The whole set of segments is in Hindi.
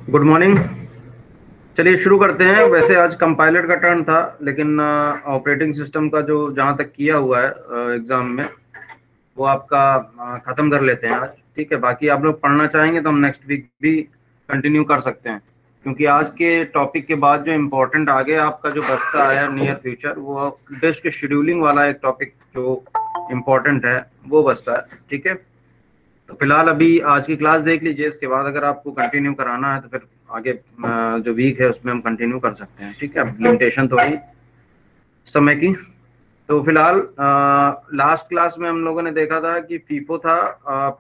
Good morning. चलिए शुरू करते हैं। वैसे आज कंपाइलर का टर्न था, लेकिन ऑपरेटिंग सिस्टम का जो जहाँ तक किया हुआ है एग्जाम में, वो आपका खत्म कर लेते हैं आज। ठीक है, बाकी आप लोग पढ़ना चाहेंगे तो हम नेक्स्ट वीक भी कंटिन्यू कर सकते हैं, क्योंकि आज के टॉपिक के बाद जो इम्पोर्टेंट आगे आपका जो बचता है नियर फ्यूचर, वो डिस्क शेड्यूलिंग वाला एक टॉपिक जो इम्पोर्टेंट है वो बचता है। ठीक है, तो फिलहाल अभी आज की क्लास देख लीजिए, इसके बाद अगर आपको कंटिन्यू कराना है तो फिर आगे जो वीक है उसमें हम कंटिन्यू कर सकते हैं। ठीक है, लिमिटेशन तो है समय की। तो फिलहाल लास्ट क्लास में हम लोगों ने देखा था कि फीफो था,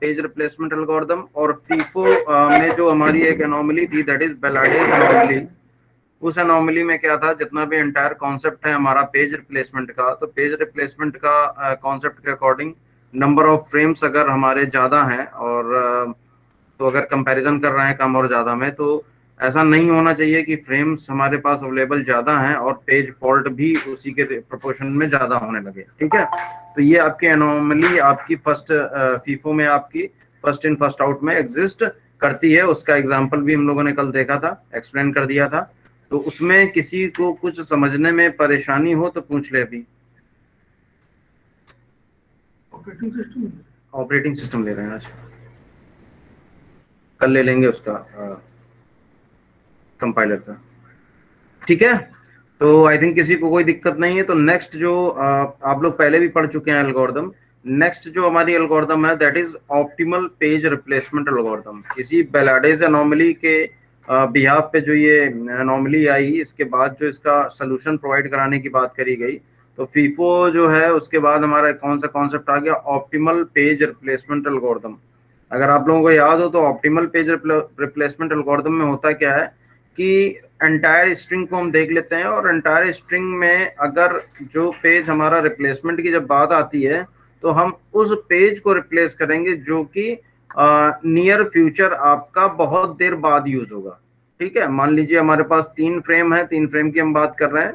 पेज रिप्लेसमेंट एल्गोरिथम, और फीफो में जो हमारी एक एनोमली थी, दैट इज बेलाडेज एनोमली। उस एनोमली में क्या था, जितना भी एंटायर कॉन्सेप्ट है हमारा पेज रिप्लेसमेंट का, तो पेज रिप्लेसमेंट का कॉन्सेप्ट के अकॉर्डिंग नंबर ऑफ फ्रेम्स अगर हमारे ज़्यादा हैं, और तो अगर कंपैरिजन कर रहे हैं कम और ज़्यादा में, तो ऐसा नहीं होना चाहिए कि फ्रेम्स हमारे पास अवेलेबल ज़्यादा हैं और पेज फॉल्ट भी उसी के प्रोपोर्शन में ज़्यादा होने लगे। ठीक है, तो ये आपकी एनोमली आपकी फर्स्ट फीफो में आपकी फर्स्ट इन फर्स्ट आउट में एग्जिस्ट करती है। उसका एग्जाम्पल भी हम लोगों ने कल देखा था, एक्सप्लेन कर दिया था। तो उसमें किसी को कुछ समझने में परेशानी हो तो पूछ ले। अभी ऑपरेटिंग सिस्टम ले रहे हैं आज, कल ले लेंगे उसका कंपाइलर का। ठीक है, तो आई थिंक किसी को कोई दिक्कत नहीं है। तो नेक्स्ट जो आप लोग पहले भी पढ़ चुके हैं एल्गोरिथम, नेक्स्ट जो हमारी एल्गोरिथम है that is optimal page replacement algorithm. इसी बेलाडेज एनोमली के बिहाफ पे जो ये एनोमली आई, इसके बाद जो इसका सोल्यूशन प्रोवाइड कराने की बात करी गई, तो फीफो जो है उसके बाद हमारा कौन सा कॉन्सेप्ट आ गया, ऑप्टिमल पेज रिप्लेसमेंट एल्गोरिथम। अगर आप लोगों को याद हो तो ऑप्टिमल पेज रिप्लेसमेंट एल्गोरिथम में होता क्या है कि एंटायर स्ट्रिंग को हम देख लेते हैं, और एंटायर स्ट्रिंग में अगर जो पेज हमारा रिप्लेसमेंट की जब बात आती है, तो हम उस पेज को रिप्लेस करेंगे जो कि नियर फ्यूचर आपका बहुत देर बाद यूज होगा। ठीक है, मान लीजिए हमारे पास 3 फ्रेम है, 3 फ्रेम की हम बात कर रहे हैं,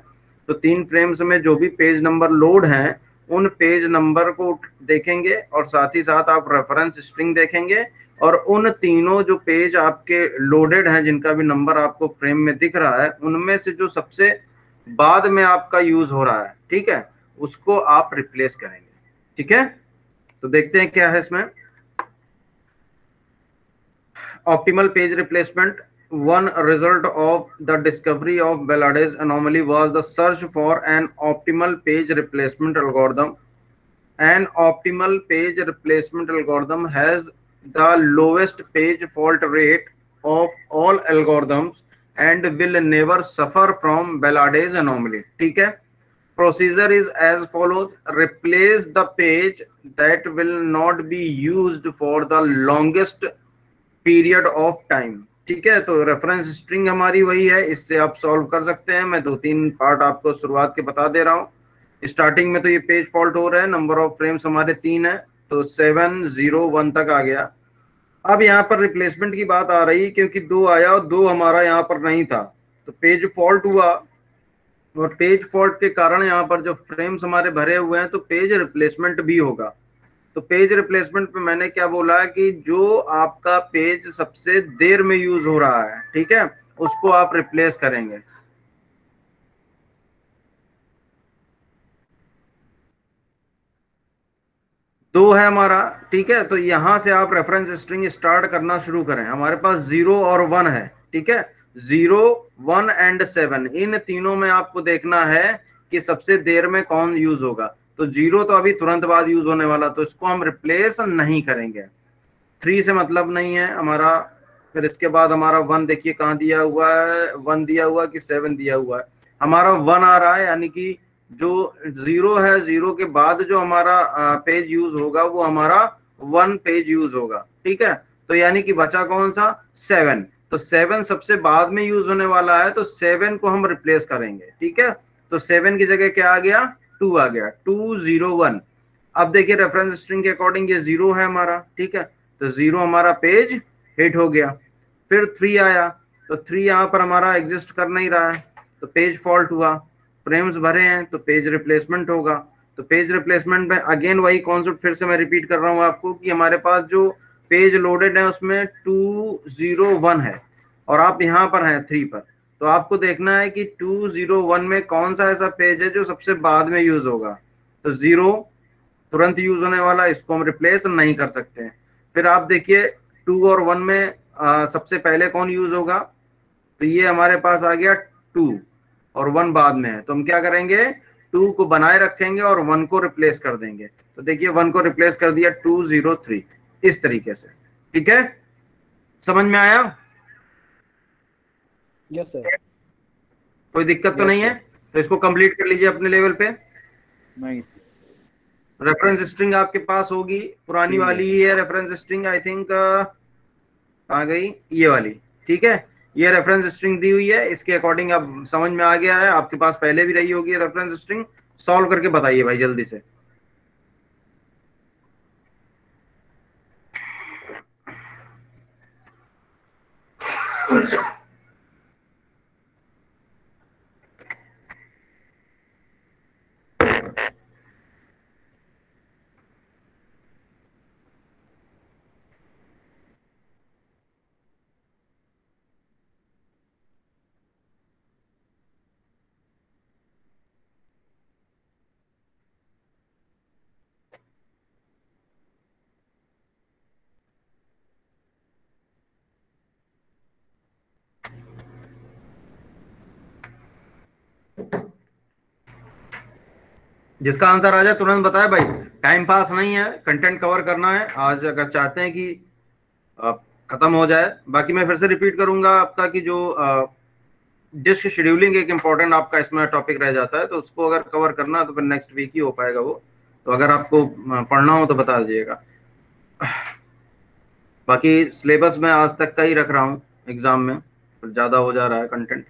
तो 3 फ्रेम्स में जो भी पेज नंबर लोड हैं उन पेज नंबर को देखेंगे, और साथ ही साथ आप रेफरेंस स्ट्रिंग देखेंगे, और उन तीनों जो पेज आपके लोडेड हैं जिनका भी नंबर आपको फ्रेम में दिख रहा है, उनमें से जो सबसे बाद में आपका यूज हो रहा है, ठीक है, उसको आप रिप्लेस करेंगे। ठीक है, तो देखते हैं क्या है इसमें। Optimal page replacement, one result of the discovery of Balades anomaly was the search for an optimal page replacement algorithm. An optimal page replacement algorithm has the lowest page fault rate of all algorithms and will never suffer from Balades anomaly. ठीक है, procedure is as follows: replace the page that will not be used for the longest period of time. ठीक है, तो रेफरेंस स्ट्रिंग हमारी वही है, इससे आप सॉल्व कर सकते हैं। मैं 2-3 पार्ट आपको शुरुआत के बता दे रहा हूँ। स्टार्टिंग में तो ये पेज फॉल्ट हो रहा है, नंबर ऑफ फ्रेम्स हमारे 3 है, तो 701 तक आ गया। अब यहाँ पर रिप्लेसमेंट की बात आ रही, क्योंकि 2 आया और 2 हमारा यहाँ पर नहीं था, तो पेज फॉल्ट हुआ, और पेज फॉल्ट के कारण यहाँ पर जो फ्रेम्स हमारे भरे हुए हैं, तो पेज रिप्लेसमेंट भी होगा। तो पेज रिप्लेसमेंट पे मैंने क्या बोला है कि जो आपका पेज सबसे देर में यूज हो रहा है, ठीक है, उसको आप रिप्लेस करेंगे। दो है हमारा, ठीक है, तो यहां से आप रेफरेंस स्ट्रिंग स्टार्ट करना शुरू करें। हमारे पास 0 और 1 है, ठीक है, 0, 1 एंड 7, इन तीनों में आपको देखना है कि सबसे देर में कौन यूज होगा। तो 0 तो अभी तुरंत बाद यूज होने वाला, तो इसको हम रिप्लेस नहीं करेंगे। 3 से मतलब नहीं है हमारा। फिर इसके बाद हमारा 1 देखिए कहाँ दिया हुआ है, 1 दिया हुआ कि 7 दिया हुआ है, हमारा 1 आ रहा है, यानी कि जो 0 है, 0 के बाद जो हमारा पेज यूज होगा वो हमारा 1 पेज यूज होगा। ठीक है, तो यानी कि बचा कौन सा, 7। तो 7 सबसे बाद में यूज होने वाला है, तो 7 को हम रिप्लेस करेंगे। ठीक है, तो 7 की जगह क्या आ गया, 2 आ गया, 201। अब देखिए रेफरेंस स्ट्रिंग के अकॉर्डिंग ये 0 है हमारा, ठीक है, तो 0 हमारा पेज हिट हो गया। फिर 3 आया, तो 3 यहाँ पर हमारा एग्जिस्ट कर नहीं रहा है, तो पेज फॉल्ट हुआ। फ्रेम्स भरे हैं तो पेज रिप्लेसमेंट होगा। तो पेज रिप्लेसमेंट में अगेन वही कॉन्सेप्ट फिर से मैं रिपीट कर रहा हूँ आपको कि हमारे पास जो पेज लोडेड है उसमें 201 है, और आप यहाँ पर हैं 3 पर, तो आपको देखना है कि 201 में कौन सा ऐसा पेज है जो सबसे बाद में यूज होगा। तो 0 तुरंत यूज होने वाला, इसको हम रिप्लेस नहीं कर सकते हैं। फिर आप देखिए 2 और 1 में सबसे पहले कौन यूज होगा, तो ये हमारे पास आ गया 2 और 1 बाद में है, तो हम क्या करेंगे 2 को बनाए रखेंगे और 1 को रिप्लेस कर देंगे। तो देखिए 1 को रिप्लेस कर दिया 203, इस तरीके से। ठीक है, समझ में आया? Yes sir. कोई दिक्कत तो नहीं है? तो इसको कंप्लीट कर लीजिए अपने लेवल पे। नहीं। रेफरेंस स्ट्रिंग आपके पास होगी, पुरानी वाली ही है रेफरेंस स्ट्रिंग, आई थिंक आ गई ये वाली। ठीक है, ये रेफरेंस स्ट्रिंग दी हुई है, इसके अकॉर्डिंग अब समझ में आ गया है, आपके पास पहले भी रही होगी रेफरेंस स्ट्रिंग। सॉल्व करके बताइए भाई जल्दी से। जिसका आंसर आ जाए तुरंत बताए भाई, टाइम पास नहीं है, कंटेंट कवर करना है आज अगर चाहते हैं कि खत्म हो जाए। बाकी मैं फिर से रिपीट करूंगा आपका कि जो डिस्क शेड्यूलिंग एक इम्पोर्टेंट आपका इसमें टॉपिक रह जाता है, तो उसको अगर कवर करना है तो फिर नेक्स्ट वीक ही हो पाएगा वो। तो अगर आपको पढ़ना हो तो बता दीजिएगा। बाकी सिलेबस मैं आज तक का ही रख रहा हूँ, एग्जाम में ज़्यादा हो जा रहा है कंटेंट।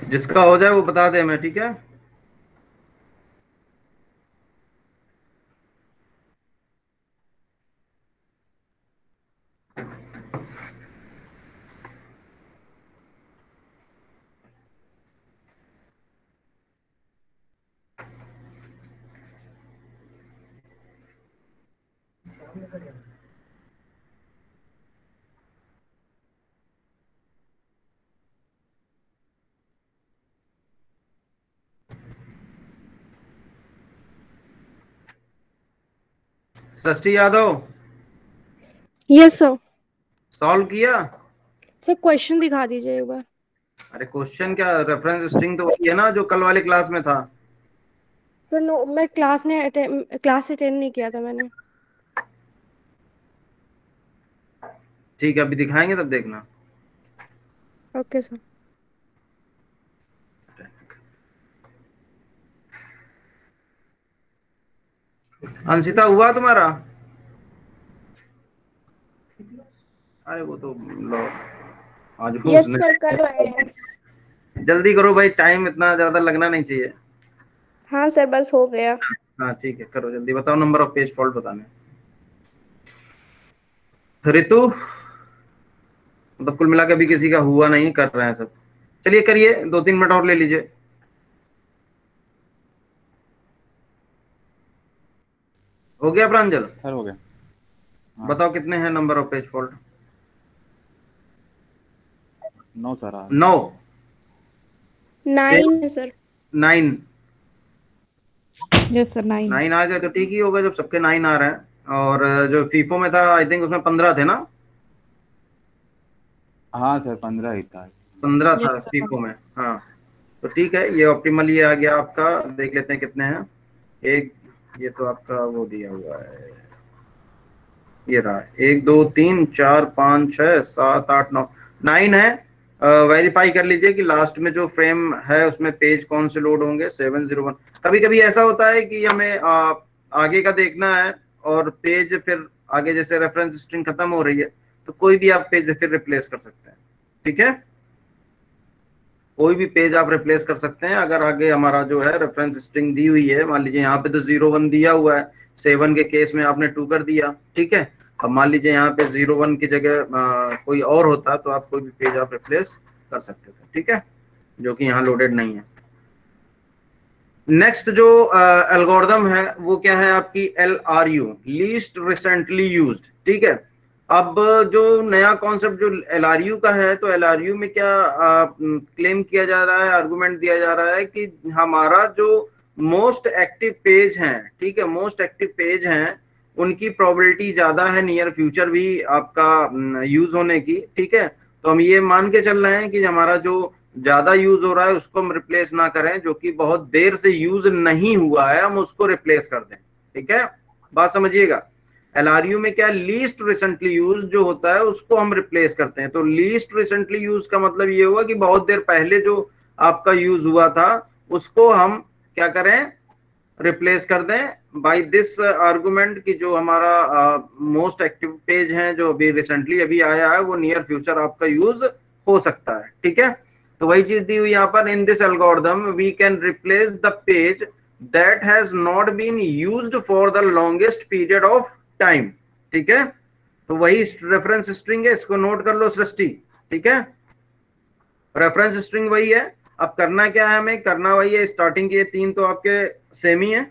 जिसका हो जाए वो बता दे मैं, ठीक है। सृष्टि यादव, यस सर। सॉल्व किया? सर क्वेश्चन दिखा दीजिए एक बार। अरे क्वेश्चन क्या, रेफरेंस स्ट्रिंग तो वही है ना जो कल वाले क्लास में था। सर नो, मैं क्लास अटेंड नहीं किया था मैंने। ठीक है, अभी दिखाएंगे तब देखना। Okay sir. अंशिता हुआ तुम्हारा? अरे वो तो लो आज यस सर कर रहे हैं। जल्दी करो भाई, टाइम इतना ज्यादा लगना नहीं चाहिए। हाँ सर बस हो गया। हाँ ठीक है, करो जल्दी, बताओ नंबर ऑफ पेज फॉल्ट बताने। ऋतु, मतलब कुल मिला के अभी किसी का हुआ नहीं, कर रहे हैं सब। चलिए करिए, 2-3 मिनट और ले लीजिए। हो गया प्रांजल? सर हो गया। बताओ कितने हैं number of page fault? 9 sir. 9? 9 है सर। 9? Yes sir 9। 9 आ गए तो ठीक ही होगा जब सबके 9 आ रहे हैं। और जो फीफो में था आई थिंक उसमें 15 थे ना? हाँ सर 15 ही था। 15 था फीफो में, हाँ। तो ठीक है, ये ऑप्टिमल ये आ गया आपका। देख लेते हैं कितने हैं। एक, ये तो आपका वो दिया हुआ है, ये रहा 1 2 3 4 5 6 7 8 9, 9 है। वेरीफाई कर लीजिए कि लास्ट में जो फ्रेम है उसमें पेज कौन से लोड होंगे। 701। कभी कभी ऐसा होता है कि हमें आगे का देखना है और पेज फिर आगे जैसे रेफरेंस स्ट्रिंग खत्म हो रही है तो कोई भी आप पेज फिर रिप्लेस कर सकते हैं। ठीक है, कोई भी पेज आप रिप्लेस कर सकते हैं अगर आगे हमारा जो है रेफरेंस स्ट्रिंग दी हुई है। मान लीजिए यहाँ पे तो 0 1 दिया हुआ है, 7 के केस में आपने 2 कर दिया। ठीक है, अब मान लीजिए यहाँ पे 0 1 की जगह कोई और होता तो आप कोई भी पेज आप रिप्लेस कर सकते थे। ठीक है, जो कि यहाँ लोडेड नहीं है। नेक्स्ट जो एल्गोरिदम है वो क्या है आपकी LRU, लीस्ट रिसेंटली यूज्ड। ठीक है, अब जो नया कॉन्सेप्ट जो LRU का है, तो LRU में क्या क्लेम किया जा रहा है, आर्गुमेंट दिया जा रहा है कि हमारा जो मोस्ट एक्टिव पेज हैं, ठीक है, मोस्ट एक्टिव पेज हैं, उनकी प्रोबेबिलिटी ज्यादा है नियर फ्यूचर भी आपका यूज होने की। ठीक है, तो हम ये मान के चल रहे हैं कि हमारा जो ज्यादा यूज हो रहा है उसको हम रिप्लेस ना करें, जो कि बहुत देर से यूज नहीं हुआ है हम उसको रिप्लेस कर दें। ठीक है, बात समझिएगा। LRU में क्या, लीस्ट रिसेंटली यूज जो होता है उसको हम रिप्लेस करते हैं। तो लीस्ट रिसेंटली यूज का मतलब ये हुआ कि बहुत देर पहले जो आपका यूज हुआ था उसको हम क्या करें, रिप्लेस कर दें बाय दिस आर्गुमेंट कि जो हमारा मोस्ट एक्टिव पेज है जो अभी रिसेंटली अभी आया है वो नियर फ्यूचर आपका यूज हो सकता है। ठीक है, तो वही चीज दी हुई यहाँ पर, in this algorithm we can replace the page that has not been used for the longest period of time. ठीक है, तो वही रेफरेंस स्ट्रिंग है, इसको नोट कर लो सृष्टि। ठीक है, रेफरेंस स्ट्रिंग वही है। अब करना क्या है, हमें करना वही है, स्टार्टिंग के 3 तो आपके सेम ही है।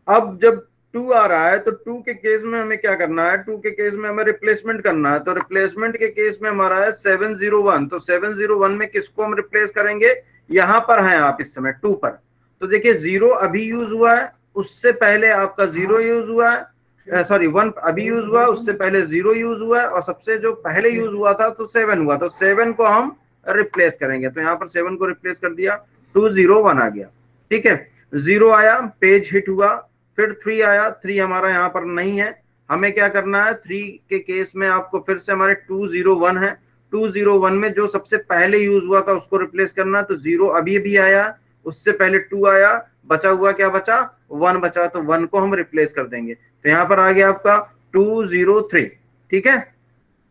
अब जब 2 आ रहा है तो 2 के केस में हमें क्या करना है, 2 के केस में हमें रिप्लेसमेंट करना है। तो रिप्लेसमेंट के केस में हमारा है 701, तो 701 में किसको हम रिप्लेस करेंगे, यहां पर हैं आप इस समय 2 पर। तो देखिए 0 अभी यूज हुआ है, उससे पहले आपका 0 यूज हुआ है, सॉरी 1 अभी यूज हुआ है, उससे पहले 0 यूज हुआ है, और सबसे जो पहले यूज हुआ था तो 7 हुआ, तो 7 को हम रिप्लेस करेंगे। तो यहाँ पर 7 को रिप्लेस कर दिया, 201 आ गया। ठीक है, 0 आया, पेज हिट हुआ, फिर 3 आया, 3 हमारा यहाँ पर नहीं है, हमें क्या करना है, 3 के केस में आपको फिर से हमारे 201 है, 201 में जो सबसे पहले यूज हुआ था उसको रिप्लेस करना है। तो 0 अभी अभी आया, उससे पहले 2 आया, बचा हुआ क्या बचा, 1 बचा, तो 1 को हम रिप्लेस कर देंगे। तो यहाँ पर आ गया आपका 203। ठीक है,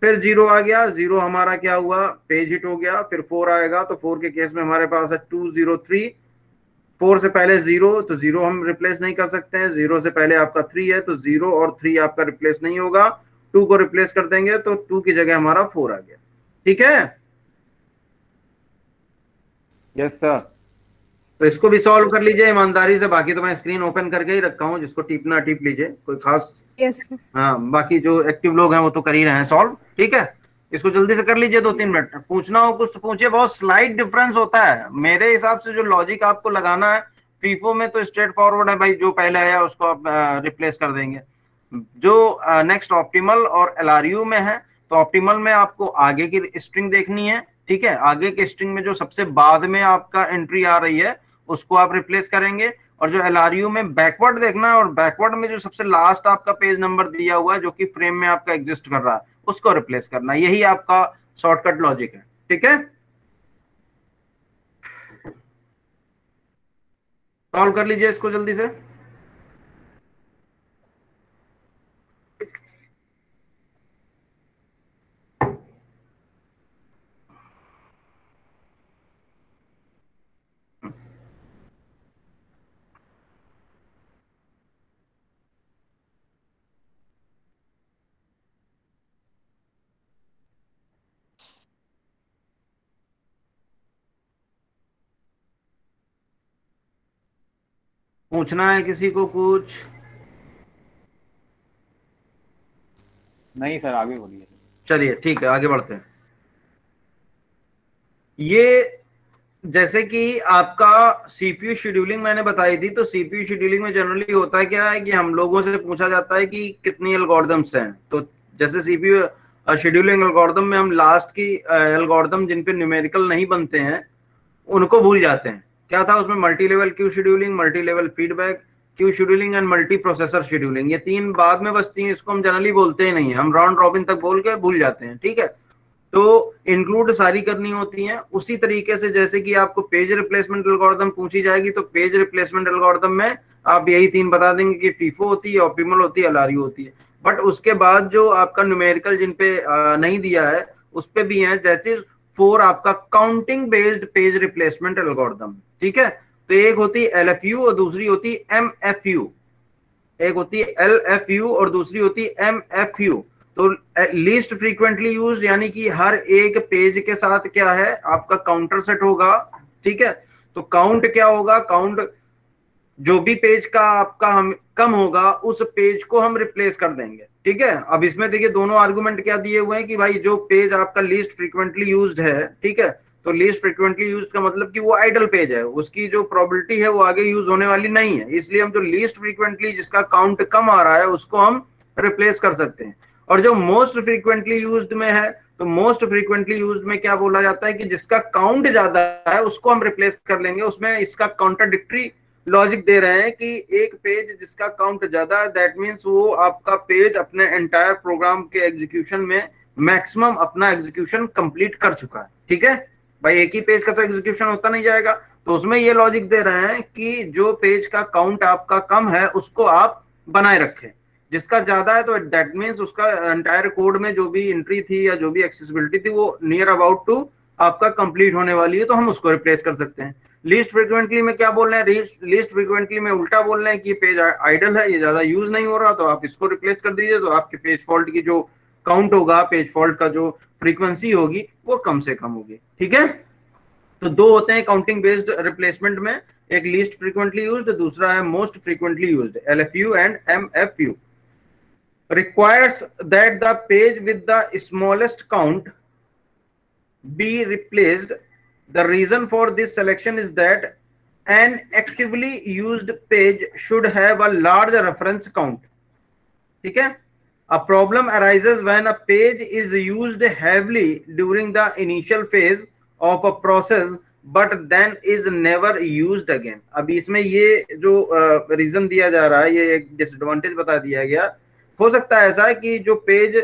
फिर 0 आ गया, 0 हमारा क्या हुआ, पेज हिट हो गया, फिर 4 आएगा, तो 4 के केस में हमारे पास है 203, 4 से पहले 0, तो 0 हम रिप्लेस नहीं कर सकते हैं, 0 से पहले आपका 3 है, तो 0 और 3 आपका रिप्लेस नहीं होगा, 2 को रिप्लेस कर देंगे, तो 2 की जगह हमारा 4 आ गया। ठीक है, यस सर। तो इसको भी सॉल्व कर लीजिए ईमानदारी से, बाकी तो मैं स्क्रीन ओपन करके ही रखा हूँ, जिसको टिपना टिप लीजिए, कोई खास। यस। हाँ, बाकी जो एक्टिव लोग हैं वो तो कर ही रहे हैं सॉल्व। ठीक है, इसको जल्दी से कर लीजिए, 2-3 मिनट। पूछना हो कुछ तो पूछिए, बहुत स्लाइड डिफरेंस होता है मेरे हिसाब से, जो लॉजिक आपको लगाना है। फीफो में तो स्ट्रेट फॉरवर्ड है भाई, जो पहले आया उसको आप रिप्लेस कर देंगे। जो नेक्स्ट ऑप्टिमल और LRU में है, तो ऑप्टिमल में आपको आगे की स्ट्रिंग देखनी है। ठीक है, आगे के स्ट्रिंग में जो सबसे बाद में आपका एंट्री आ रही है उसको आप रिप्लेस करेंगे, और जो LRU में बैकवर्ड देखना है, और बैकवर्ड में जो सबसे लास्ट आपका पेज नंबर दिया हुआ है जो कि फ्रेम में आपका एग्जिस्ट कर रहा है उसको रिप्लेस करना। यही आपका शॉर्टकट लॉजिक है। ठीक है, सॉल्व कर लीजिए इसको जल्दी से। पूछना है किसी को कुछ? नहीं सर, आगे बोलिए। चलिए ठीक है, आगे बढ़ते हैं। ये जैसे कि आपका CPU शेड्यूलिंग मैंने बताई थी, तो CPU शेड्यूलिंग में जनरली होता क्या है कि हम लोगों से पूछा जाता है कि कितनी एल्गोरिदम्स हैं। तो जैसे CPU शेड्यूलिंग एल्गोरिदम में हम लास्ट की एल्गोरिदम जिन पे न्यूमेरिकल नहीं बनते हैं उनको भूल जाते हैं। क्या था उसमें, multi level queue scheduling, multi level feedback queue scheduling and multi processor scheduling. ये 3 बाद में बचती हैं, इसको हम जनरली बोलते ही नहीं है, हम राउंड रॉबिन तक बोल के भूल जाते हैं। ठीक है, तो इंक्लूड सारी करनी होती हैं। उसी तरीके से जैसे कि आपको पेज रिप्लेसमेंट एल्गोरिदम पूछी जाएगी, तो पेज रिप्लेसमेंट एल्गोरिदम में आप यही 3 बता देंगे कि फीफो होती है, ऑप्टिमल होती है, एलआरयू होती है। बट उसके बाद जो आपका न्यूमेरिकल जिन पे नहीं दिया है उस पे भी है, जैसे 4 आपका counting based page replacement algorithm. ठीक है, तो एक होती है एलएफयू और दूसरी होती है एमएफयू। एक होती है एलएफयू और दूसरी होती है एमएफयू। तो लीस्ट फ्रीक्वेंटली यूज यानी कि हर एक पेज के साथ क्या है आपका काउंटर सेट होगा। ठीक है, तो काउंट क्या होगा, काउंट जो भी पेज का आपका हम कम होगा उस पेज को हम रिप्लेस कर देंगे। ठीक है, अब इसमें देखिए दोनों आर्गुमेंट क्या दिए हुए हैं कि भाई जो पेज आपका लीस्ट फ्रीक्वेंटली यूज्ड है, ठीक है, तो लीस्ट फ्रीक्वेंटली यूज का मतलब कि वो आइडल पेज है, उसकी जो प्रोबेबिलिटी है वो आगे यूज होने वाली नहीं है, इसलिए हम जो लीस्ट फ्रीक्वेंटली जिसका काउंट कम आ रहा है उसको हम रिप्लेस कर सकते हैं। और जो मोस्ट फ्रीक्वेंटली यूज्ड में है, तो मोस्ट फ्रीक्वेंटली यूज्ड में क्या बोला जाता है कि जिसका काउंट ज्यादा है उसको हम रिप्लेस कर लेंगे। उसमें इसका कॉन्ट्राडिक्टरी लॉजिक दे रहे हैं कि एक पेज जिसका काउंट ज्यादा है दैट मींस वो आपका पेज अपने एंटायर प्रोग्राम के एग्जीक्यूशन में मैक्सिमम अपना एग्जीक्यूशन कंप्लीट कर चुका है। ठीक है भाई, एक ही पेज का तो एग्जीक्यूशन होता नहीं जाएगा, तो उसमें ये लॉजिक दे रहे हैं कि जो पेज का काउंट आपका कम है उसको आप बनाए रखें, जिसका ज्यादा है तो दैट मींस उसका एंटायर कोड में जो भी एंट्री थी या जो भी एक्सेसिबिलिटी थी वो नियर अबाउट टू आपका कंप्लीट होने वाली है, तो हम उसको रिप्लेस कर सकते हैं। लीस्ट फ्रीक्वेंटली में क्या बोल रहे हैं, लीस्ट फ्रीक्वेंटली में उल्टा बोल रहे हैं कि पेज आइडल है, ये ज्यादा यूज नहीं हो रहा, तो आप इसको रिप्लेस कर दीजिए, तो आपके पेज फॉल्ट की जो काउंट होगा, पेज फॉल्ट का जो फ्रीक्वेंसी होगी वो कम से कम होगी। ठीक है, तो दो होते हैं काउंटिंग बेस्ड रिप्लेसमेंट में, एक लीस्ट फ्रीक्वेंटली यूज्ड, दूसरा है most frequently used, LFU and MFU. requires that the page with the smallest count be replaced. The reason for this selection is that an actively used page should have a large reference count. ठीक है, a problem arises when a page is used heavily during the initial phase of a process but then is never used again. अभी इसमें ये जो रीजन दिया जा रहा है, ये एक डिसएडवांटेज बता दिया गया। हो सकता है ऐसा है कि जो पेज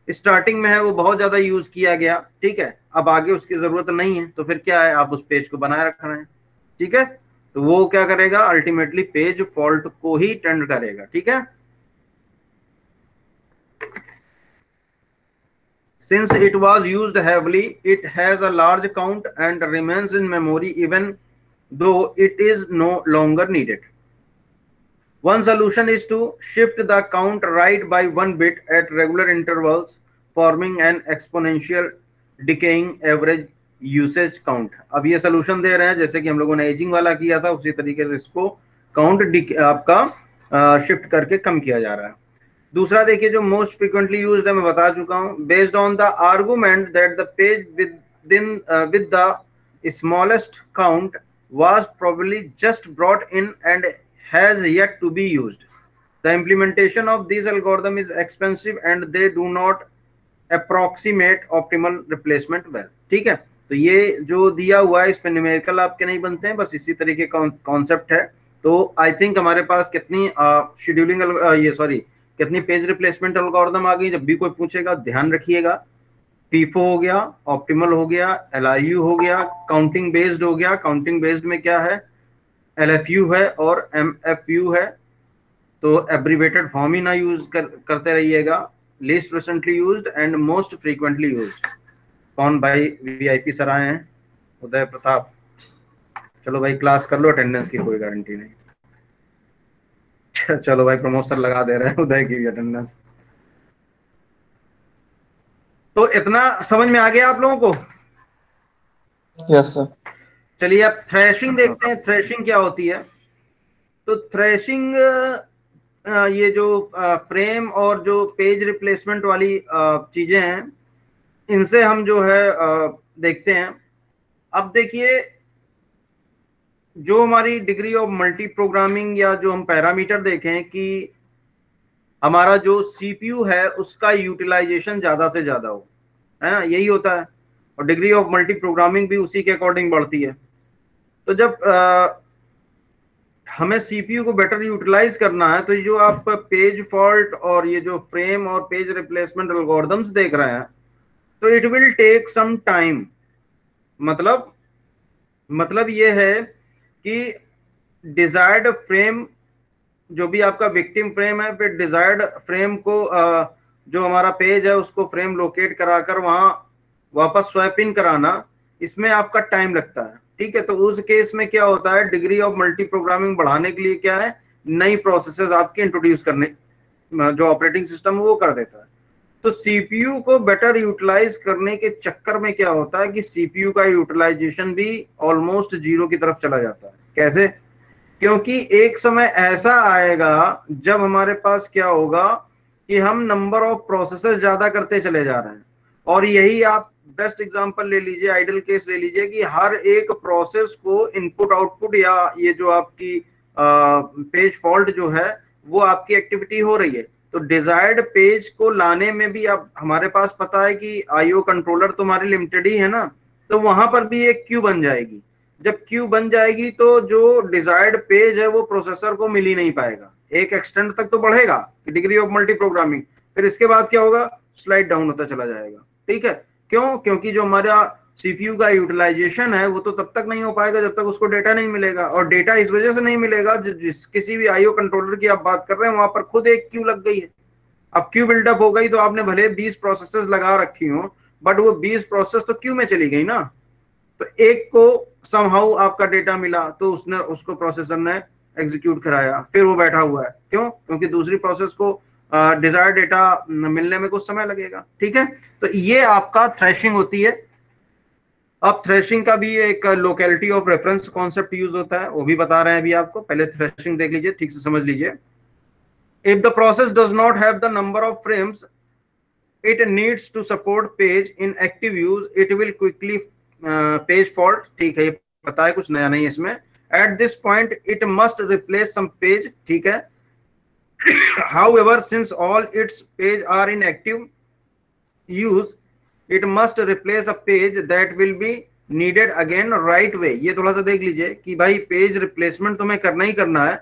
स्टार्टिंग में है वो बहुत ज्यादा यूज किया गया, ठीक है, अब आगे उसकी जरूरत नहीं है, तो फिर क्या है आप उस पेज को बनाए रख रहे हैं। ठीक है, तो वो क्या करेगा, अल्टीमेटली पेज फॉल्ट को ही टेंड करेगा। ठीक है, since it was used heavily it has a large count and remains in memory even though it is no longer needed. One solution is to shift the count right by 1 bit at regular intervals, forming an exponential decaying average usage count. अब ये सोल्यूशन दे रहे हैं जैसे कि हम लोगों ने एजिंग वाला किया था, उसी तरीके से इसको काउंट आपका शिफ्ट करके कम किया जा रहा है। दूसरा देखिए जो मोस्ट फ्रीक्वेंटली यूज्ड है, मैं बता चुका हूं, based on the argument that the page with the smallest count was probably just brought in and has yet to be used. The implementation of these algorithm is expensive and they do not approximate optimal replacement well. ठीक है, तो ये जो दिया हुआ है इस पे न्यूमेरिकल आपके नहीं बनते हैं, बस इसी तरीके का कॉन्सेप्ट है। तो आई थिंक हमारे पास कितनी शेड्यूलिंग कितनी पेज रिप्लेसमेंट एल्गोरिथम आ गई, जब भी कोई पूछेगा ध्यान रखिएगा। फीफो हो गया, ऑप्टिमल हो गया, एलआईयू हो गया, काउंटिंग बेस्ड हो गया, काउंटिंग बेस्ड में क्या है, एलएफयू है और एमएफयू है, तो एब्रीवेटेड फॉर्म ही ना यूज करते रहिएगा। Least recently used and most frequently used. कौन भाई वीआईपी सर आए हैं, उदय प्रताप, चलो भाई क्लास कर लो, अटेंडेंस की कोई गारंटी नहीं। चलो भाई प्रमोशन लगा दे रहे हैं उदय की अटेंडेंस। तो इतना समझ में आ गया आप लोगों को? Yes sir. चलिए अब थ्रेशिंग देखते हैं, थ्रेशिंग क्या होती है। तो थ्रेशिंग ये जो फ्रेम और जो पेज रिप्लेसमेंट वाली चीजें हैं, इनसे हम जो है देखते हैं। अब देखिए जो हमारी डिग्री ऑफ मल्टी प्रोग्रामिंग या जो हम पैरामीटर देखें कि हमारा जो सीपीयू है उसका यूटिलाइजेशन ज्यादा से ज्यादा हो, है ना, यही होता है, और डिग्री ऑफ मल्टी प्रोग्रामिंग भी उसी के अकॉर्डिंग बढ़ती है। तो जब हमें सीपीयू को बेटर यूटिलाइज करना है, तो ये जो आप पेज फॉल्ट और ये जो फ्रेम और पेज रिप्लेसमेंट एल्गोरिथम्स देख रहे हैं, तो it will take some time. मतलब ये है कि डिजायर्ड फ्रेम जो भी आपका विक्टिम फ्रेम है, फिर डिजायर्ड फ्रेम को जो हमारा पेज है उसको फ्रेम लोकेट कराकर वहां वापस स्वैप इन कराना, इसमें आपका टाइम लगता है। ठीक है, तो उस केस में क्या होता है, डिग्री ऑफ मल्टी प्रोग्रामिंग बढ़ाने के लिए क्या है, नई प्रोसेसेस आपके इंट्रोड्यूस करने जो ऑपरेटिंग सिस्टम है वो कर देता है। तो सीपीयू को बेटर यूटिलाइज करने के चक्कर में क्या होता है कि सीपीयू का यूटिलाइजेशन भी ऑलमोस्ट जीरो की तरफ चला जाता है। कैसे? क्योंकि एक समय ऐसा आएगा जब हमारे पास क्या होगा कि हम नंबर ऑफ प्रोसेसेस ज्यादा करते चले जा रहे हैं, और यही आप बेस्ट एग्जांपल ले लीजिए, आइडल केस ले लीजिए कि हर एक प्रोसेस को इनपुट आउटपुट या ये जो आपकी पेज फॉल्ट जो है वो आपकी एक्टिविटी हो रही है। तो डिजायर्ड पेज को लाने में भी अब हमारे पास पता है कि आईओ कंट्रोलर तुम्हारी लिमिटेड ही है ना, तो वहां पर भी एक क्यू बन जाएगी। जब क्यू बन जाएगी तो जो डिजायर्ड पेज है वो प्रोसेसर को मिल ही नहीं पाएगा, एक एक्सटेंट तक तो बढ़ेगा डिग्री ऑफ मल्टी प्रोग्रामिंग, फिर इसके बाद क्या होगा, स्लाइड डाउन होता चला जाएगा। ठीक है, क्यों? क्योंकि जो हमारा सीपीयू का यूटिलाइजेशन है वो तो तब तक नहीं हो पाएगा जब तक उसको डेटा नहीं मिलेगा, और डेटा इस वजह से नहीं मिलेगा जिस किसी भी आईओ कंट्रोलर की आप बात कर रहे हैं वहां पर खुद एक क्यू लग गई है। अब क्यू बिल्डअप हो गई तो आपने भले 20 प्रोसेसेस लगा रखी हो, बट वो 20 प्रोसेस तो क्यू में चली गई ना। तो एक को समहाउ आपका डेटा मिला तो उसको प्रोसेसर ने एग्जीक्यूट कराया, फिर वो बैठा हुआ है। क्यों? क्योंकि दूसरी प्रोसेस को डिजायर्ड डेटा मिलने में कुछ समय लगेगा। ठीक है, तो ये आपका थ्रेशिंग होती है। अब थ्रेशिंग का भी एक locality of reference concept use होता है, वो भी बता रहे हैं अभी आपको। पहले थ्रेशिंग देख लीजिए, ठीक से समझ लीजिए। If the process does not have the number of frames it needs to support page in active use, it will quickly page fault। ठीक है, ये पता है, कुछ नया नहीं है इसमें। at this point it must replace some page। ठीक है, however since all its page are in active use it must replace a page that will be needed again right way। ये थोड़ा सा देख लीजिए कि भाई पेज रिप्लेसमेंट तुम्हें करना ही करना है।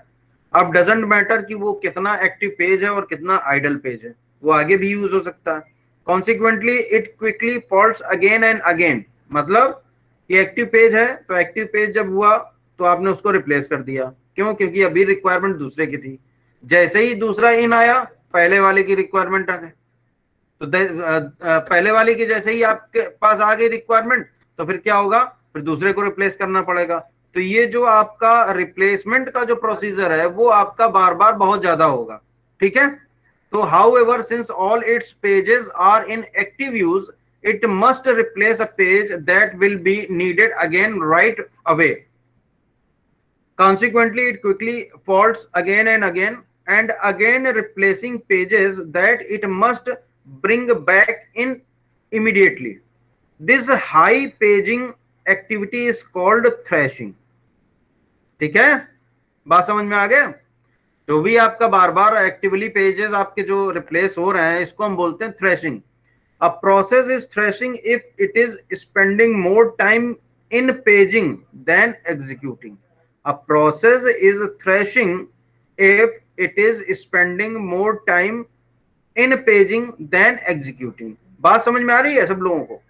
अब डजेंट मैटर कि वो कितना एक्टिव पेज है और कितना आइडल पेज है, वो आगे भी यूज हो सकता है। Consequently it quickly faults again and again, मतलब ये एक्टिव पेज है तो एक्टिव पेज जब हुआ तो आपने उसको रिप्लेस कर दिया। क्यों? क्योंकि अभी रिक्वायरमेंट दूसरे की थी, जैसे ही दूसरा इन आया पहले वाले की रिक्वायरमेंट आ गई, तो पहले वाले की जैसे ही आपके पास आ गई रिक्वायरमेंट तो फिर क्या होगा, फिर दूसरे को रिप्लेस करना पड़ेगा। तो ये जो आपका रिप्लेसमेंट का जो प्रोसीजर है वो आपका बार बार बहुत ज्यादा होगा। ठीक है, तो however since all its pages are in active use it must replace a page that will be needed again right away। Consequently it quickly faults again and again replacing pages that it must bring back in immediately। This high paging activity is called thrashing। ठीक है, बात समझ में आ गया? जो भी आपका बार बार एक्टिवली पेजेस आपके जो रिप्लेस हो रहे हैं इसको हम बोलते हैं thrashing. A process is thrashing if it is spending more time in paging than executing. A process is thrashing if it is spending more time in paging than executing. बात समझ में आ रही है सब लोगों को?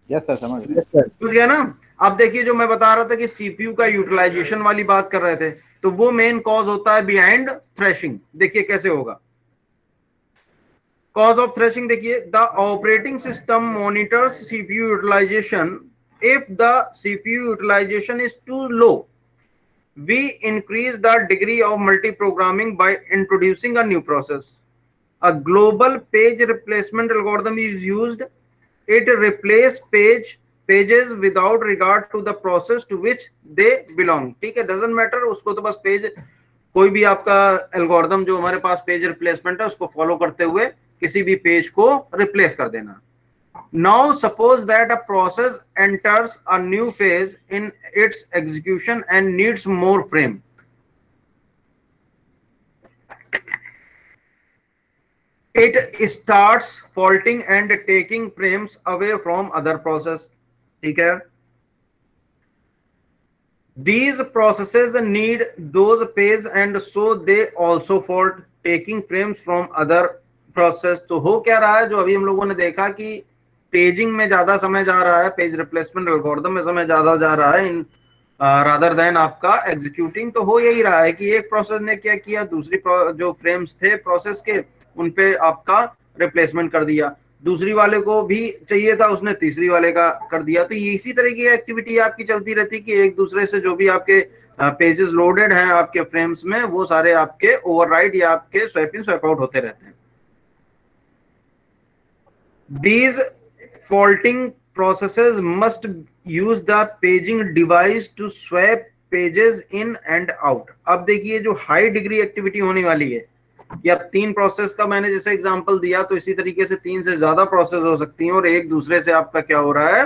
यस सर, समझ गए। समझ गया ना? अब देखिए, जो मैं बता रहा था कि सीपीयू का यूटिलाइजेशन वाली बात कर रहे थे, तो वो मेन कॉज होता है बिहाइंड थ्रेशिंग। देखिए कैसे होगा कॉज ऑफ थ्रेशिंग। देखिए, the operating system monitors CPU utilization. If the CPU utilization is too low we increase the degree of multi-programming by introducing a new process। A global page replacement algorithm is used। It replaces pages without regard to the process to which they belong। ठीक है, doesn't matter, उसको तो बस पेज, कोई भी आपका एल्गोरिथम जो हमारे पास पेज रिप्लेसमेंट है उसको फॉलो करते हुए किसी भी पेज को रिप्लेस कर देना। Now suppose that a process enters a new phase in its execution and needs more frame। It starts faulting and taking frames away from other process। ठीक है, these processes need those page and so they also fault taking frames from other process। तो हो क्या रहा है, जो अभी हम लोगों ने देखा कि पेजिंग में ज्यादा समय जा रहा है, पेज रिप्लेसमेंट एल्गोरिथम में समय ज्यादा जा रहा है इन रादर देन आपका एग्जीक्यूटिंग। तो हो यही रहा है कि एक प्रोसेस ने क्या किया, दूसरी जो फ्रेम्स थे प्रोसेस के उन पे आपका रिप्लेसमेंट कर दिया, दूसरी वाले को भी चाहिए था उसने तीसरी वाले का कर दिया। तो ये इसी तरह की एक्टिविटी आपकी चलती रहती कि एक दूसरे से जो भी आपके पेजेस लोडेड हैं आपके फ्रेम्स में वो सारे आपके ओवरराइड या आपके स्वैप इन स्वैप आउट होते रहते हैं। These faulting processes must use the paging device to swap pages in and out। अब देखिए जो हाई डिग्री एक्टिविटी होने वाली है कि अब 3 प्रोसेस का मैंने जैसे एग्जांपल दिया, तो इसी तरीके से 3 से ज्यादा प्रोसेस हो सकती हैं और एक दूसरे से आपका क्या हो रहा है,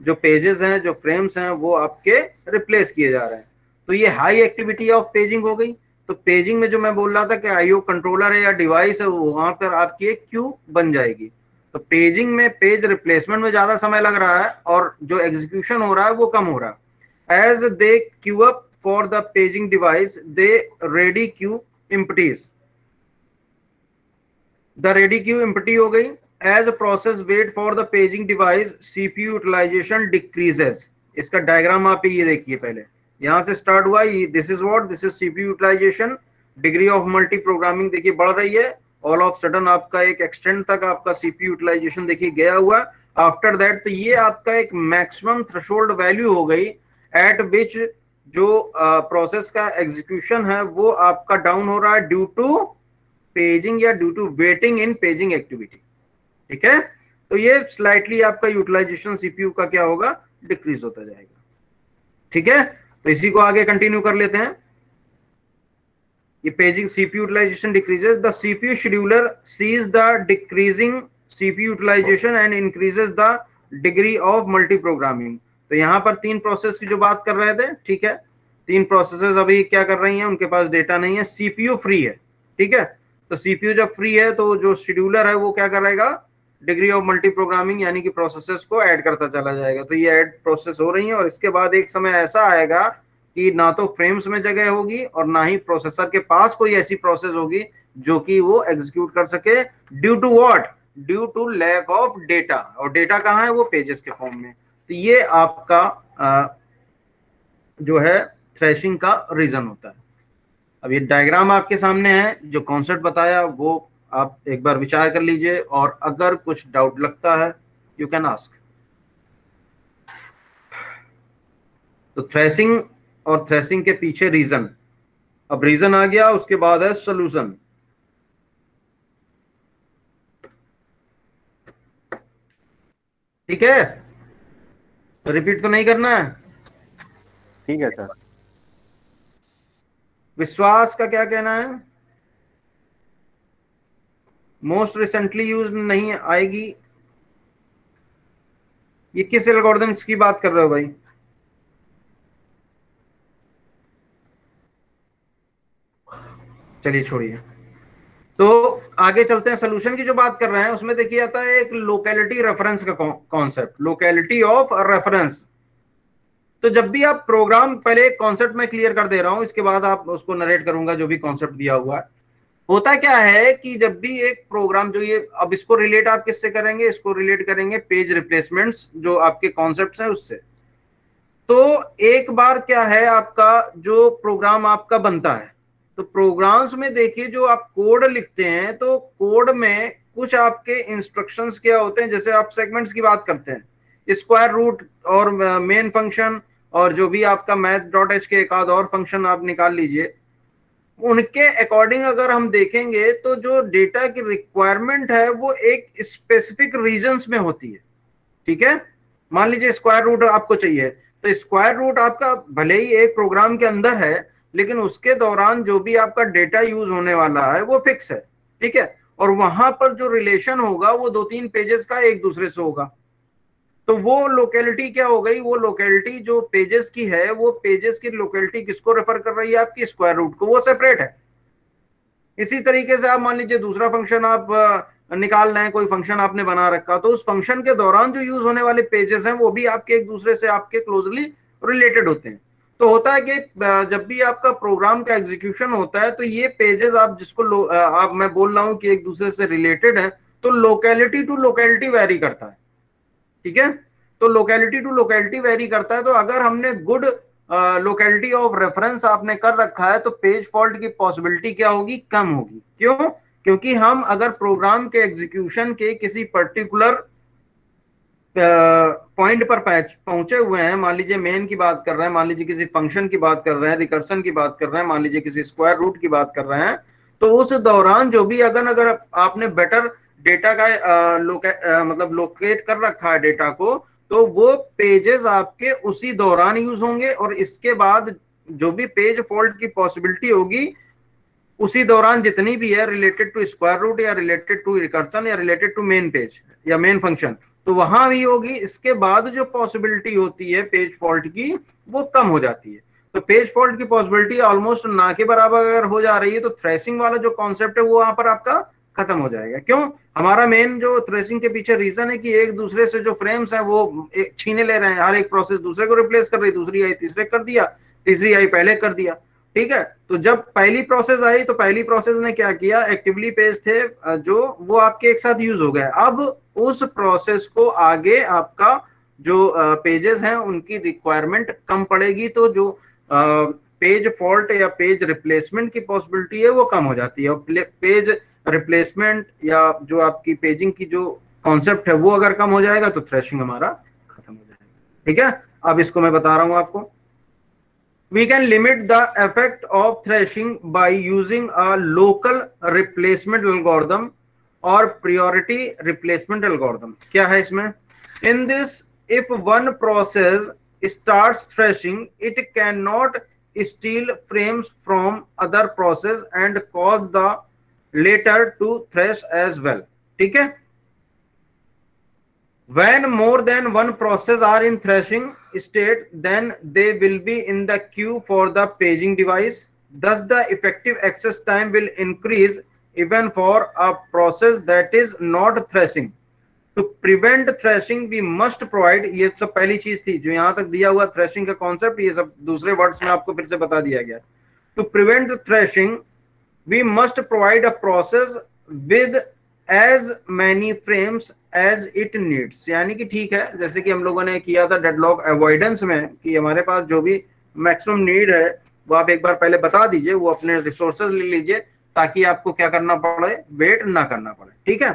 जो पेजेस हैं जो फ्रेम्स हैं वो आपके रिप्लेस किए जा रहे हैं। तो ये हाई एक्टिविटी ऑफ पेजिंग हो गई। तो पेजिंग में जो मैं बोल रहा था कि आईओ कंट्रोलर है या डिवाइस है, वहां पर आपकी एक क्यू बन जाएगी। तो पेजिंग में पेज रिप्लेसमेंट में ज्यादा समय लग रहा है और जो एग्जीक्यूशन हो रहा है वो कम हो रहा है। As they queue up for the paging device the ready queue empties। The ready queue empty हो गई। As process wait for the paging device CPU utilization decreases. इसका डायग्राम आप ये देखिए, पहले यहां से स्टार्ट हुआ, this is what, this is CPU utilization, degree of multi programming देखिए बढ़ रही है, ऑल ऑफ सडन आपका एक एक्सटेंड तक आपका सीपीयू यूटिलाइजेशन देखिए गया हुआ। आफ्टर दैट तो ये आपका एक मैक्सिमम थ्रेशोल्ड वैल्यू हो गई एट विच जो प्रोसेस का एग्जीक्यूशन है वो आपका डाउन हो रहा है ड्यू टू पेजिंग या due to waiting in paging activity. ठीक है, तो ये स्लाइटली आपका यूटिलाइजेशन सीपीयू का क्या होगा, डिक्रीज होता जाएगा। ठीक है, तो इसी को आगे कंटिन्यू कर लेते हैं। ये paging CPU utilization decreases, the CPU scheduler sees the decreasing CPU utilization and increases the degree of multi programming. तो यहां पर 3 प्रोसेस की जो बात कर रहे थे, ठीक है, 3 प्रोसेसेस अभी क्या कर रही हैं, उनके पास डेटा नहीं है, सीपीयू फ्री है। ठीक है, तो सीपीयू जब फ्री है तो जो शेड्यूलर है वो क्या करेगा, डिग्री ऑफ मल्टी प्रोग्रामिंग यानी कि प्रोसेसेस को ऐड करता चला जाएगा। तो ये ऐड प्रोसेस हो रही है और इसके बाद एक समय ऐसा आएगा कि ना तो फ्रेम्स में जगह होगी और ना ही प्रोसेसर के पास कोई ऐसी प्रोसेस होगी जो कि वो एग्जीक्यूट कर सके, due to what, due to lack of data. और डेटा कहाँ है, वो पेजेस के फॉर्म में। तो ये आपका जो है थ्रेशिंग का रीजन होता है। अब ये डायग्राम आपके सामने है, जो कॉन्सेप्ट बताया वो आप एक बार विचार कर लीजिए और अगर कुछ डाउट लगता है यू कैन आस्क। तो थ्रेशिंग और थ्रेशिंग के पीछे रीजन, अब रीजन आ गया, उसके बाद है सोल्यूशन। ठीक है, तो रिपीट तो नहीं करना है। ठीक है सर। विश्वास का क्या कहना है, मोस्ट रिसेंटली यूज नहीं आएगी, ये किस एल्गोरिथम्स की बात कर रहे हो भाई? चलिए छोड़िए, तो आगे चलते हैं। सोल्यूशन की जो बात कर रहे हैं उसमें देखिए आता है एक लोकेलिटी रेफरेंस का कॉन्सेप्ट, लोकेलिटी ऑफ रेफरेंस। तो जब भी आप प्रोग्राम, पहले एक कॉन्सेप्ट मैं क्लियर कर दे रहा हूं, इसके बाद आप उसको नरेट करूंगा जो भी कॉन्सेप्ट दिया हुआ है। होता क्या है कि जब भी एक प्रोग्राम, जो ये अब इसको रिलेट आप किससे करेंगे, इसको रिलेट करेंगे पेज रिप्लेसमेंट्स जो आपके कॉन्सेप्ट्स हैं उससे। तो एक बार क्या है, आपका जो प्रोग्राम आपका बनता है, तो प्रोग्राम्स में देखिए जो आप कोड लिखते हैं तो कोड में कुछ आपके इंस्ट्रक्शंस क्या होते हैं, जैसे आप सेगमेंट्स की बात करते हैं, स्क्वायर रूट और मेन फंक्शन और जो भी आपका math.h के एक आध और फंक्शन आप निकाल लीजिए, उनके अकॉर्डिंग अगर हम देखेंगे तो जो डेटा की रिक्वायरमेंट है वो एक स्पेसिफिक रीजन्स में होती है। ठीक है, मान लीजिए स्क्वायर रूट आपको चाहिए, तो स्क्वायर रूट आपका भले ही एक प्रोग्राम के अंदर है लेकिन उसके दौरान जो भी आपका डेटा यूज होने वाला है वो फिक्स है। ठीक है, और वहां पर जो रिलेशन होगा वो 2-3 पेजेस का एक दूसरे से होगा। तो वो लोकेलिटी क्या हो गई, वो लोकेलिटी जो पेजेस की है, वो पेजेस की लोकेलिटी किसको रेफर कर रही है, आपकी स्क्वायर रूट को, वो सेपरेट है। इसी तरीके से आप मान लीजिए दूसरा फंक्शन आप निकाल रहे हैं, कोई फंक्शन आपने बना रखा, तो उस फंक्शन के दौरान जो यूज होने वाले पेजेस हैं वो भी आपके एक दूसरे से आपके क्लोजली रिलेटेड होते हैं। तो होता है कि जब भी आपका प्रोग्राम का एग्जीक्यूशन होता है तो ये पेजेस आप जिसको आप मैं बोल रहा हूं कि एक दूसरे से रिलेटेड है, तो लोकेलिटी टू लोकेलिटी वेरी करता है। ठीक है, तो लोकेलिटी टू लोकेलिटी वेरी करता है। तो अगर हमने गुड लोकेलिटी ऑफ रेफरेंस आपने कर रखा है तो पेज फॉल्ट की पॉसिबिलिटी क्या होगी, कम होगी। क्यों? क्योंकि हम अगर प्रोग्राम के एग्जीक्यूशन के किसी पर्टिकुलर पॉइंट पर पहुंचे हुए हैं, मान लीजिए मेन की बात कर रहे हैं, मान लीजिए किसी फंक्शन की बात कर रहे हैं, रिकर्सन की बात कर रहे हैं, मान लीजिए किसी स्क्वायर रूट की बात कर रहे हैं, तो उस दौरान जो भी अगर आपने बेटर डेटा का मतलब लोकेट कर रखा है डेटा को, तो वो पेजेस आपके उसी दौरान यूज होंगे और इसके बाद जो भी पेज फॉल्ट की पॉसिबिलिटी होगी उसी दौरान जितनी भी है रिलेटेड टू स्क्वायर रूट या रिलेटेड टू रिकर्सन या रिलेटेड टू मेन पेज या मेन फंक्शन, तो वहां भी होगी। इसके बाद जो पॉसिबिलिटी होती है पेज फॉल्ट की वो कम हो जाती है। तो पेज फॉल्ट की पॉसिबिलिटी ऑलमोस्ट ना के बराबर अगर हो जा रही है तो थ्रेशिंग वाला जो कॉन्सेप्ट है वो वहां पर आपका खत्म हो जाएगा। क्यों? हमारा मेन जो थ्रेशिंग के पीछे रीजन है कि एक दूसरे से जो फ्रेम्स हैं वो छीने ले रहे हैं, हर एक प्रोसेस दूसरे को रिप्लेस कर रही, दूसरी आई तीसरे कर दिया, तीसरी आई पहले कर दिया। ठीक है, तो जब पहली प्रोसेस आई तो पहली प्रोसेस ने क्या किया, एक्टिवली पेज थे जो वो आपके एक साथ यूज हो गए। अब उस प्रोसेस को आगे आपका जो पेजेस हैं उनकी रिक्वायरमेंट कम पड़ेगी, तो जो पेज फॉल्ट या पेज रिप्लेसमेंट की पॉसिबिलिटी है वो कम हो जाती है। और पेज रिप्लेसमेंट या जो आपकी पेजिंग की जो कॉन्सेप्ट है वो अगर कम हो जाएगा तो थ्रेशिंग हमारा खत्म हो जाएगा। ठीक है, अब इसको मैं बता रहा हूं आपको। We can limit the effect of thrashing by using a local replacement algorithm or priority replacement algorithm. क्या है इसमें? In this, if one process starts thrashing, it cannot steal frames from other process and cause the later to thrash as well. ठीक है? When more than one process are in thrashing state, then they will be in the queue for the paging device. Thus, the effective access time will increase even for a process that is not thrashing. To prevent thrashing, we must provide, ये सब पहली चीज थी जो यहाँ तक दिया हुआ thrashing का concept, ये सब दूसरे वर्ड्स में आपको फिर से बता दिया गया। To prevent thrashing, we must provide a process with as many frames as it needs। यानी कि ठीक है, जैसे कि हम लोगों ने किया था डेडलॉक अवॉइडेंस में कि हमारे पास जो भी मैक्सिमम नीड है वो आप एक बार पहले बता दीजिए, वो अपने रिसोर्सेज ले लीजिए ताकि आपको क्या करना पड़े, वेट ना करना पड़े। ठीक है,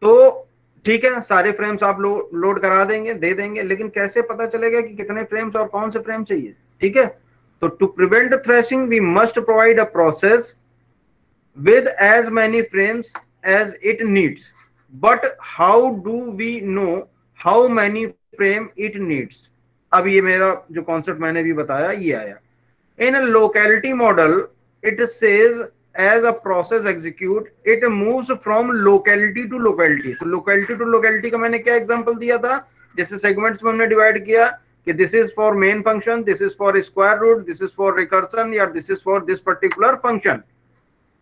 तो ठीक है, सारे फ्रेम्स आप लोड करा देंगे, दे देंगे, लेकिन कैसे पता चलेगा कि कितने फ्रेम्स और कौन से फ्रेम चाहिए? ठीक है, तो to prevent thrashing we must provide a process with as many frames as it needs, but how do we know how many frame it needs? अब ये मेरा जो कॉन्सेप्ट मैंने भी बताया ये आया। In a locality model it says as a process execute it moves from locality to locality। तो locality to locality का मैंने क्या एग्जांपल दिया था, जैसे सेगमेंट्स में हमने डिवाइड किया कि this is for main function, this is for square root, this is for recursion या this is for this particular function।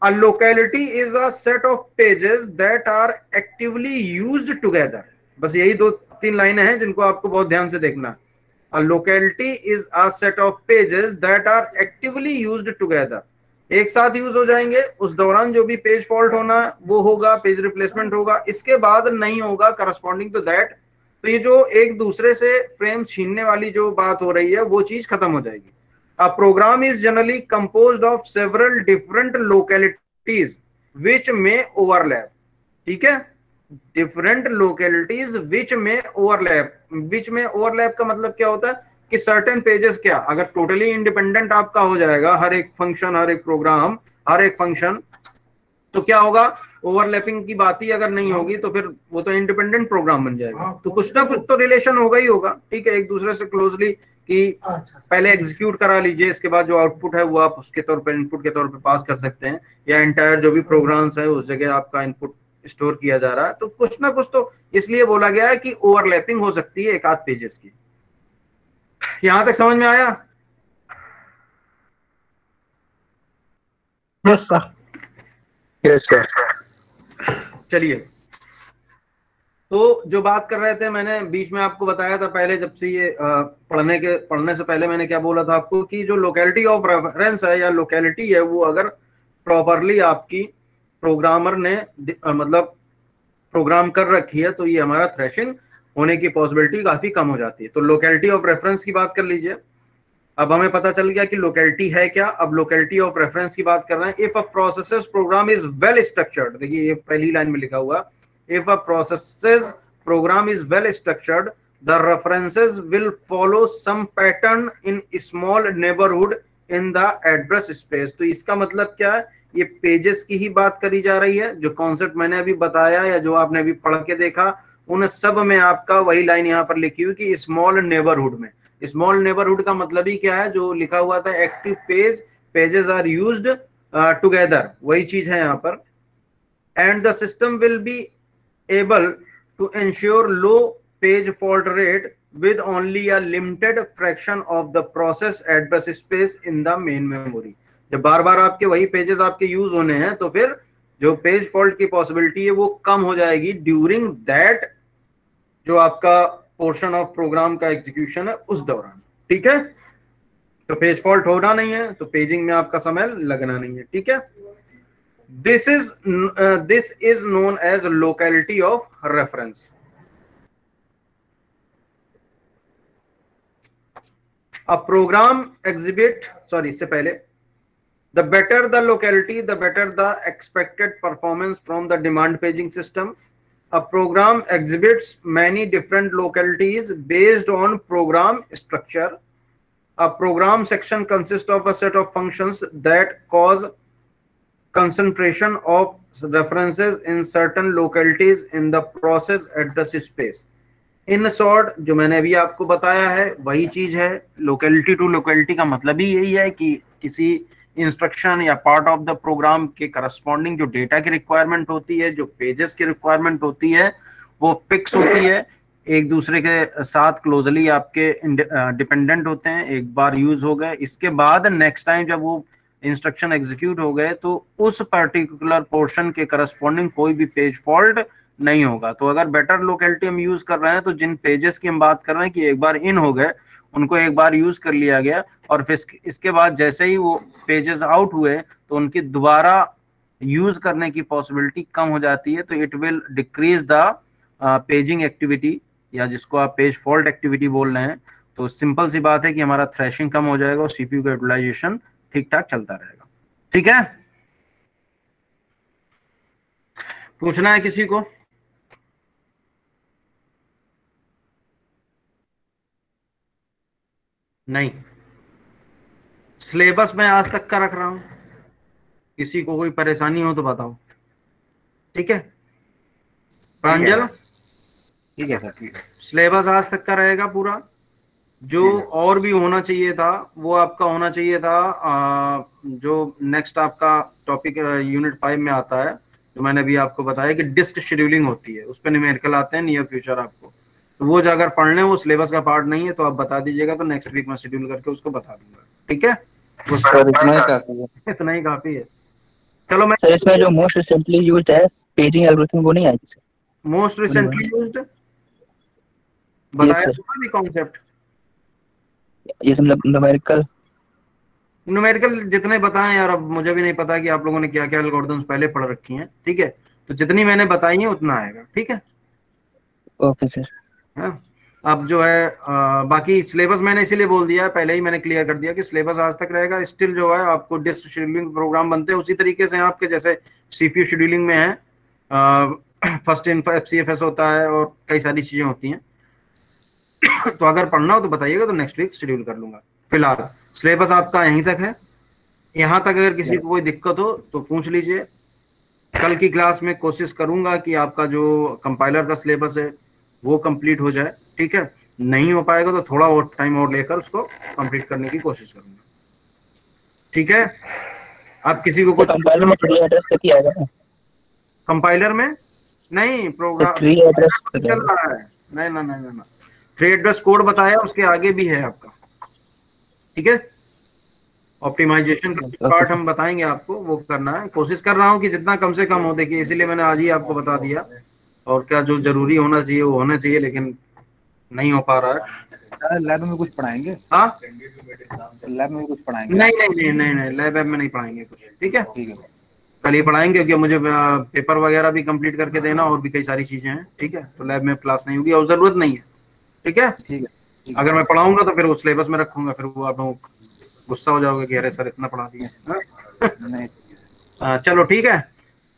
A locality is a set of pages that are actively used together। बस यही दो तीन लाइनें हैं जिनको आपको बहुत ध्यान से देखना। A locality is a set of pages that are actively used together। एक साथ यूज हो जाएंगे, उस दौरान जो भी पेज फॉल्ट होना वो होगा, पेज रिप्लेसमेंट होगा, इसके बाद नहीं होगा करस्पॉन्डिंग टू दैट। तो ये जो एक दूसरे से फ्रेम छीनने वाली जो बात हो रही है वो चीज खत्म हो जाएगी। A program is generally composed of several different localities which may overlap। ठीक है, different localities which may overlap। which may overlap का मतलब क्या होता है कि certain pages क्या, अगर totally independent आपका हो जाएगा, हर एक फंक्शन, हर एक प्रोग्राम, हर एक फंक्शन, तो क्या होगा, ओवरलैपिंग की बात ही अगर नहीं होगी तो फिर वो तो इंडिपेंडेंट प्रोग्राम बन जाएगा। तो कुछ ना कुछ तो रिलेशन होगा ही होगा। ठीक है, एक दूसरे से क्लोजली कि पहले एग्जीक्यूट करा लीजिए, इसके बाद जो आउटपुट है वो आप उसके तौर पर इनपुट के तौर पे पास कर सकते हैं, या एंटायर जो भी प्रोग्राम्स है उस जगह आपका इनपुट स्टोर किया जा रहा है। तो कुछ ना कुछ तो इसलिए बोला गया है कि ओवरलैपिंग हो सकती है एक आध पेजेस की। यहां तक समझ में आया? Yes sir, yes sir. चलिए, तो जो बात कर रहे थे, मैंने बीच में आपको बताया था पहले, जब से ये पढ़ने से पहले मैंने क्या बोला था आपको कि जो लोकेलिटी ऑफ रेफरेंस है या लोकेलिटी है वो अगर प्रॉपरली आपकी प्रोग्रामर ने मतलब प्रोग्राम कर रखी है तो ये हमारा थ्रेशिंग होने की पॉसिबिलिटी काफी कम हो जाती है। तो लोकेलिटी ऑफ रेफरेंस की बात कर लीजिए। अब हमें पता चल गया कि लोकेलिटी है क्या। अब लोकेलिटी ऑफ रेफरेंस की बात कर रहे हैं। If a process program is well structured, देखिए ये पहली लाइन में लिखा हुआ, if a process program is well structured the references will follow some pattern in small neighbourhood in the address space. तो इसका मतलब क्या है, ये पेजेस की ही बात करी जा रही है। जो कॉन्सेप्ट मैंने अभी बताया या जो आपने अभी पढ़ के देखा, उन सब में आपका वही लाइन यहाँ पर लिखी हुई कि स्मॉल नेबरहुड में। स्मॉल नेबरहुड का मतलब ही क्या है, जो लिखा हुआ था active page, pages are used together, वही चीज है यहाँ पर। And the system will be able to ensure low page fault rate with only a limited fraction of the process address space in the main memory। जब बार बार आपके वही पेजेस आपके यूज होने हैं तो फिर जो पेज फॉल्ट की पॉसिबिलिटी है वो कम हो जाएगी ड्यूरिंग दैट जो आपका पोर्शन ऑफ प्रोग्राम का एग्जीक्यूशन है उस दौरान। ठीक है, तो पेज फॉल्ट होना नहीं है तो पेजिंग में आपका समय लगना नहीं है। ठीक है, this is known as locality of reference. A program exhibit, sorry, इससे पहले, the better the locality, the better the expected performance from the demand paging system. A program exhibits many different localities based on program structure. A program section consists of a set of functions that cause concentration of references in certain localities in the process address space. In short जो मैंने अभी आपको बताया है वही चीज है। लोकेलिटी टू लोकेलिटी का मतलब ही यही है कि किसी इंस्ट्रक्शन या पार्ट ऑफ द प्रोग्राम के करस्पॉन्डिंग जो डेटा की रिक्वायरमेंट होती है, जो पेजेस की रिक्वायरमेंट होती है, वो फिक्स होती है, एक दूसरे के साथ क्लोजली आपके डिपेंडेंट होते हैं। एक बार यूज हो गए, इसके बाद नेक्स्ट टाइम जब वो इंस्ट्रक्शन एग्जीक्यूट हो गए तो उस पर्टिकुलर पोर्शन के करस्पॉन्डिंग कोई भी पेज फॉल्ट नहीं होगा। तो अगर बेटर लोकेलिटी हम यूज कर रहे हैं तो जिन पेजेस की हम बात कर रहे हैं कि एक बार इन हो गए, उनको एक बार यूज कर लिया गया और फिर इसके बाद जैसे ही वो पेजेस आउट हुए तो उनकी दोबारा यूज करने की पॉसिबिलिटी कम हो जाती है। तो it will decrease the paging activity, या जिसको आप पेज फॉल्ट एक्टिविटी बोल रहे हैं। तो सिंपल सी बात है कि हमारा थ्रैशिंग कम हो जाएगा और सीपीयू का यूटिलाइजेशन ठीक ठाक चलता रहेगा। ठीक है, पूछना है किसी को? नहीं, सिलेबस मैं आज तक का रख रहा हूं, किसी को कोई परेशानी हो तो बताओ। ठीक है प्रांजल? ठीक है सर, ठीक है। सिलेबस आज तक का रहेगा पूरा। जो और भी होना चाहिए था वो आपका होना चाहिए था। जो नेक्स्ट आपका टॉपिक यूनिट 5 में आता है, जो मैंने अभी आपको बताया कि डिस्क शेड्यूलिंग होती है, उस पर न्यूमेरिकल आते हैं नियर फ्यूचर आपको। तो वो जो अगर पढ़ने वो सिलेबस का पार्ट नहीं है तो आप बता दीजिएगा, तो नेक्स्ट वीक में शेड्यूल करके उसको बता दूंगा। ठीक है, सर इतना ही काफी है। इतना ही काफी है। चलो मैं सर इसमें जो मोस्ट रिसेंटली यूज्ड है पेजिंग एल्गोरिथम वो नहीं आएगी सर? मोस्ट रिसेंटली यूज्ड बताया था भी कॉन्सेप्ट। ये मतलब न्यूमेरिकल जितने बताएं यार, अब मुझे भी नहीं पता कि आप लोगों ने क्या क्या एल्गोरिथम्स पहले पढ़ रखी हैं। ठीक है, तो जितनी मैंने बताई है उतना आएगा। ठीक है, ओके सर। हाँ, अब जो है बाकी सिलेबस मैंने इसीलिए बोल दिया है, पहले ही मैंने क्लियर कर दिया कि सिलेबस आज तक रहेगा। स्टिल जो है आपको डिस्क शेड्यूलिंग प्रोग्राम बनते हैं उसी तरीके से आपके, जैसे सीपीयू शेड्यूलिंग में है, फर्स्ट इन FCFS होता है और कई सारी चीजें होती हैं। तो अगर पढ़ना हो तो बताइएगा, तो नेक्स्ट वीक शेड्यूल कर लूंगा। फिलहाल सिलेबस आपका यहीं तक है। यहाँ तक अगर किसी को कोई दिक्कत हो तो पूछ लीजिए। कल की क्लास में कोशिश करूंगा कि आपका जो कंपाइलर का सिलेबस है वो कंप्लीट हो जाए। ठीक है, नहीं हो पाएगा तो थोड़ा और टाइम और लेकर उसको कंप्लीट करने की कोशिश करूंगा। ठीक है, आप किसी को कंपाइलर में ट्री एड्रेस तक ही आएगा? कंपाइलर में नहीं, प्रोग्राम ट्री एड्रेस चल रहा है। नहीं ना नहीं ना, थ्री एड्रेस कोड बताया, उसके आगे भी है आपका। ठीक है, ऑप्टिमाइजेशन का पार्ट हम बताएंगे आपको, वो करना है। कोशिश कर रहा हूँ कि जितना कम से कम हो, देखिए इसीलिए मैंने आज ही आपको बता दिया। और क्या जो जरूरी होना चाहिए वो होना चाहिए, लेकिन नहीं हो पा रहा है। लैब में कुछ पढ़ाएंगे? हाँ, लैब में कुछ पढ़ाएंगे? नहीं नहीं नहीं नहीं नहीं, लैब में नहीं पढ़ाएंगे कुछ। ठीक है, ठीक है। कल ही पढ़ाएंगे, क्योंकि मुझे पेपर वगैरह भी कंप्लीट करके देना और भी कई सारी चीजें हैं, ठीक है। तो लैब में क्लास नहीं होगी और जरूरत नहीं है, ठीक है। ठीक है। अगर मैं पढ़ाऊंगा तो फिर वो सिलेबस में रखूंगा, फिर वो आप लोग गुस्सा हो जाओगे कि अरे सर इतना पढ़ा दिए। नहीं चलो ठीक है।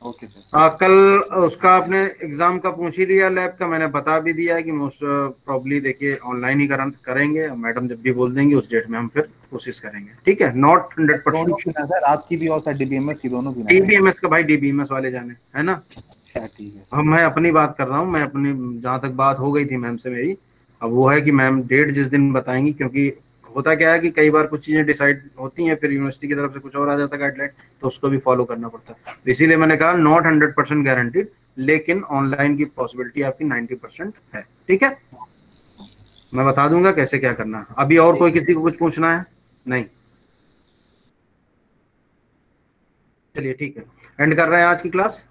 Okay sir. कल उसका आपने एग्जाम का पूछ ही लिया, लैब का मैंने बता भी दिया है कि मोस्ट प्रॉब्ली देखिए ऑनलाइन ही करेंगे, मैडम जब भी बोल देंगे उस डेट में हम फिर कोशिश करेंगे, ठीक है। नॉट 100%। सर आपकी भी और सर डीबीएमएस की दोनों की? डीबीएमएस का भाई डीबीएमएस वाले जाने, है ना। अच्छा ठीक है। अब मैं अपनी बात कर रहा हूँ, मैं अपनी जहाँ तक बात हो गई थी मैम से मेरी, अब वो है कि मैम डेट जिस दिन बताएंगी, क्योंकि होता क्या है कि कई बार कुछ चीजें डिसाइड होती हैं, फिर यूनिवर्सिटी की तरफ से कुछ और आ जाता है गाइडलाइन, तो उसको भी फॉलो करना पड़ता है। तो इसीलिए मैंने कहा नॉट 100% गारंटीड, लेकिन ऑनलाइन की पॉसिबिलिटी आपकी 90% है, ठीक है। मैं बता दूंगा कैसे क्या करना है। अभी और कोई किसी को कुछ पूछना है? नहीं, चलिए ठीक है, एंड कर रहे हैं आज की क्लास।